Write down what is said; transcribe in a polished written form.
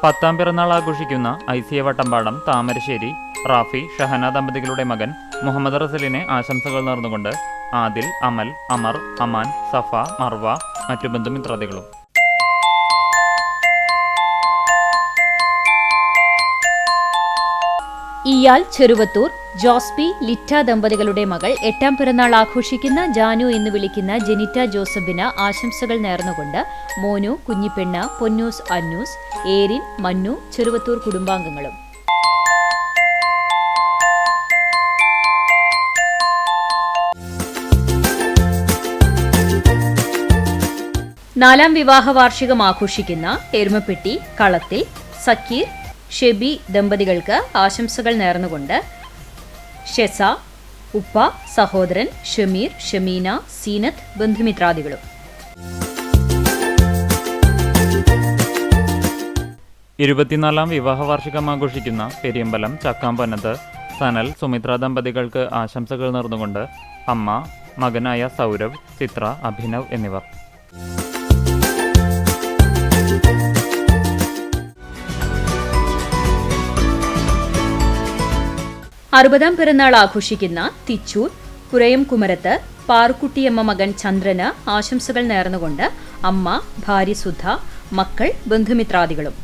10ാം പിറന്നാൾ ആഘോഷിക്കുന്ന ഐസിയ വട്ടമ്പാടം താമരശ്ശേരി റാഫി ഷഹന ദമ്പതികളുടെ മകൻ മുഹമ്മദ് റസലിനെ ആശംസകൾ നേർന്നുകൊണ്ട് ആദിൽ, അമൽ, അമർ, അമാൻ, സഫ, മർവ, മറ്റു ബന്ധുമിത്രാദികളും. ഇയാൾ ചെറുവത്തൂർ ജോസ്പി ലിറ്റ ദമ്പതികളുടെ മകൾ 8ാം പിറന്നാൾ ആഘോഷിക്കുന്ന ജാനു എന്ന് വിളിക്കുന്ന ജെനിറ്റ ജോസഫിന് ആശംസകൾ നേർന്നുകൊണ്ട് മോനു, കുഞ്ഞിപ്പെണ്ണ, പൊന്നൂസ്, അന്നൂസ്, ഏരിൻ, മന്നു, ചെറുവത്തൂർ കുടുംബാംഗങ്ങളും. നാലാം വിവാഹ വാർഷികം ആഘോഷിക്കുന്ന എരുമപ്പെട്ടി കളത്തിൽ സക്കീർ, ഷെബി ദമ്പതികൾക്ക് ആശംസകൾ നേർന്നുകൊണ്ട് ഷെസ, ഉപ്പ, സഹോദരൻ ഷമീർ, ഷമീന, സീനത്ത്, ബന്ധുമിത്രാദികളും. 24ാം വിവാഹ വാർഷികം ആഘോഷിക്കുന്ന പെരിയമ്പലം ചക്കാമ്പനത്ത് സനൽ, സുമിത്ര ദമ്പതികൾക്ക് ആശംസകൾ നേർന്നുകൊണ്ട് അമ്മ, മകനായ സൗരവ്, ചിത്ര, അഭിനവ് എന്നിവർ. അറുപതാം പിറന്നാൾ ആഘോഷിക്കുന്ന തിച്ചൂർ പുരയം കുമരത്ത് പാറുക്കുട്ടിയമ്മ മകൻ ചന്ദ്രന് ആശംസകൾ നേർന്നുകൊണ്ട് അമ്മ, ഭാര്യ സുധ, മക്കൾ, ബന്ധുമിത്രാദികളും.